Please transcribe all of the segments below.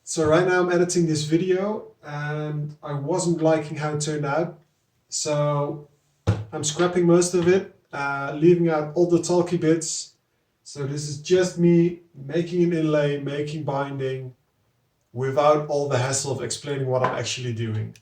So right now I'm editing this video and I wasn't liking how it turned out. So I'm scrapping most of it, leaving out all the talky bits. So this is just me making an inlay, making binding, without all the hassle of explaining what I'm actually doing.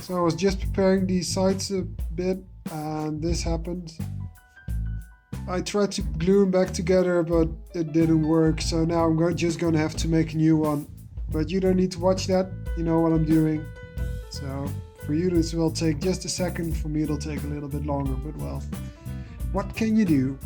So I was just preparing these sides a bit and this happened. I tried to glue them back together, but it didn't work. So now I'm just going to have to make a new one. But you don't need to watch that. You know what I'm doing. So for you this will take just a second. For me it'll take a little bit longer, but well, what can you do?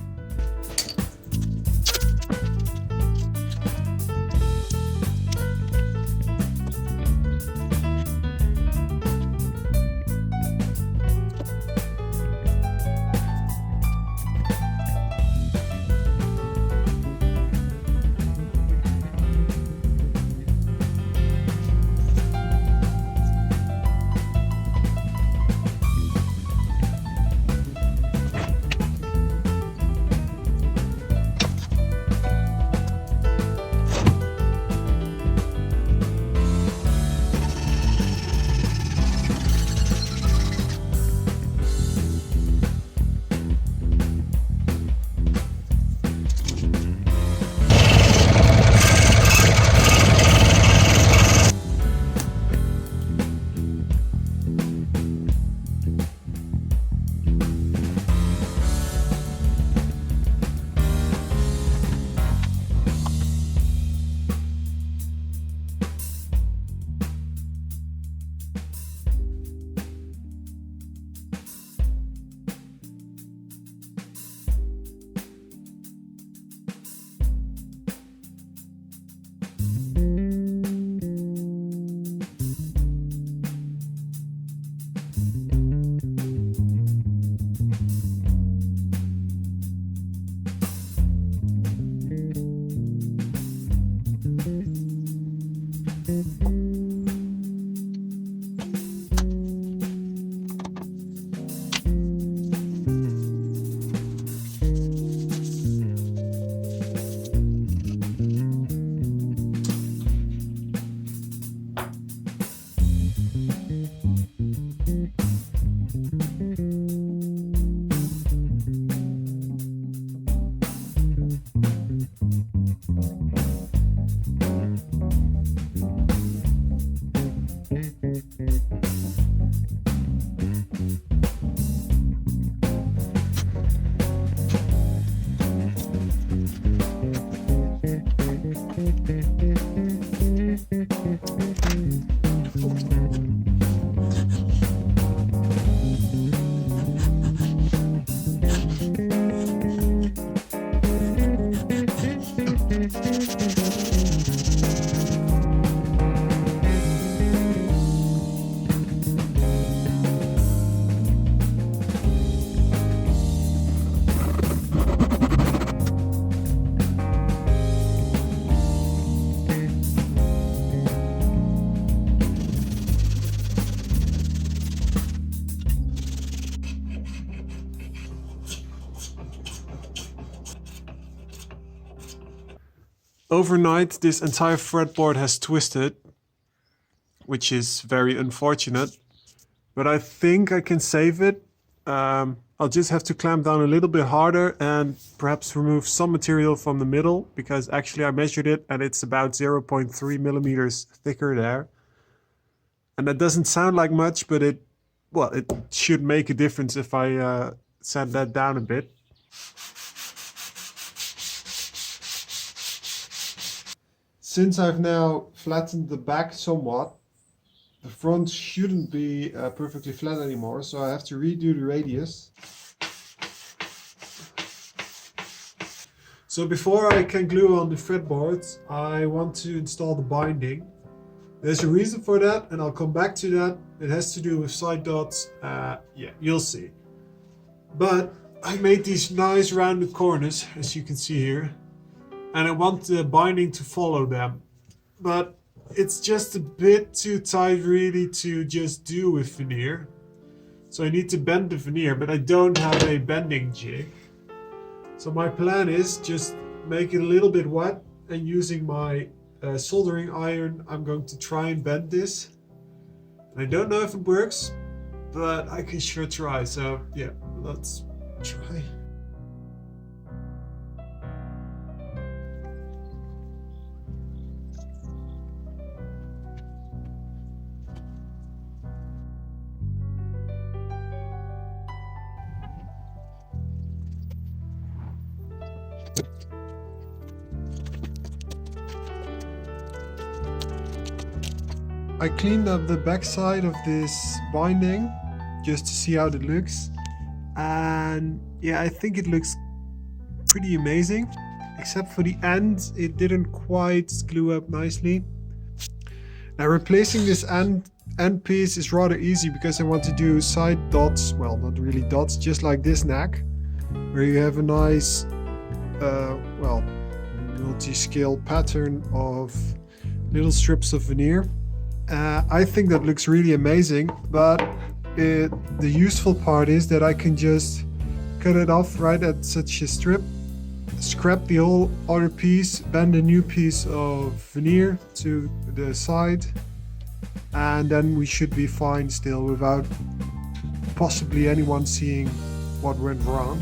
overnight this entire fretboard has twisted, which is very unfortunate, but I think I can save it. I'll just have to clamp down a little bit harder and perhaps remove some material from the middle, because actually I measured it and it's about 0.3 millimeters thicker there. And that doesn't sound like much, but it should make a difference if I sand that down a bit. Since I've now flattened the back somewhat, the front shouldn't be perfectly flat anymore, so I have to redo the radius. So before I can glue on the fretboards, I want to install the binding. There's a reason for that, and I'll come back to that. It has to do with side dots. Yeah, you'll see. But I made these nice rounded corners, as you can see here, and I want the binding to follow them. But it's just a bit too tight really to just do with veneer. So I need to bend the veneer, but I don't have a bending jig. So my plan is just make it a little bit wet, and using my soldering iron, I'm going to try and bend this. And I don't know if it works, but I can sure try. So yeah, let's try. I cleaned up the backside of this binding just to see how it looks, and yeah, I think it looks pretty amazing, except for the end. It didn't quite glue up nicely. Now replacing this end piece is rather easy, because I want to do side dots, well, not really dots, just like this neck, where you have a nice multi-scale pattern of little strips of veneer. I think that looks really amazing, but the useful part is that I can just cut it off right at such a strip, scrap the whole other piece, bend a new piece of veneer to the side, and then we should be fine still without possibly anyone seeing what went wrong.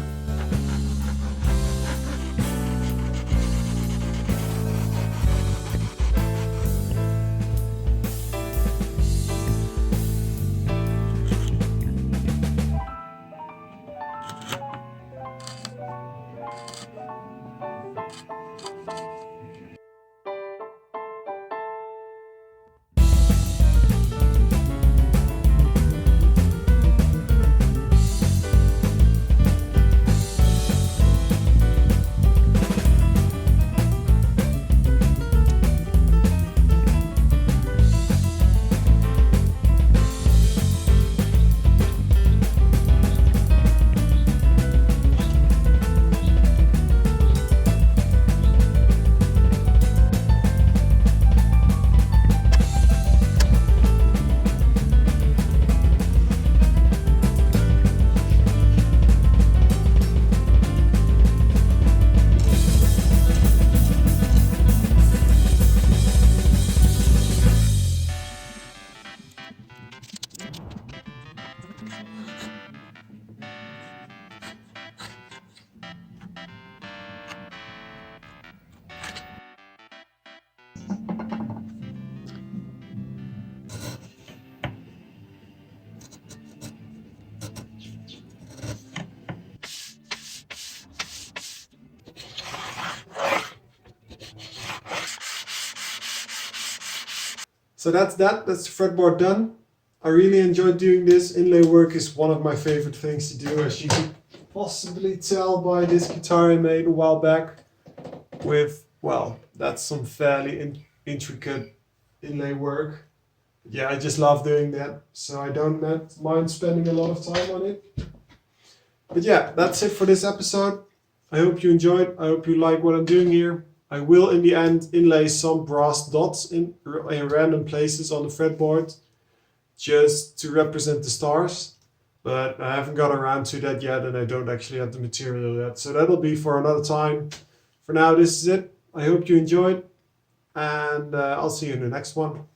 So that's the fretboard done. I really enjoyed doing this. Inlay work is one of my favorite things to do, as you can possibly tell by this guitar I made a while back with, well, that's some fairly intricate inlay work. Yeah, I just love doing that, so I don't mind spending a lot of time on it. But yeah, that's it for this episode. I hope you enjoyed. I hope you like what I'm doing here. I will in the end inlay some brass dots in random places on the fretboard just to represent the stars, but I haven't got around to that yet, and I don't actually have the material yet, so that'll be for another time. For now, this is it. I hope you enjoyed, and I'll see you in the next one.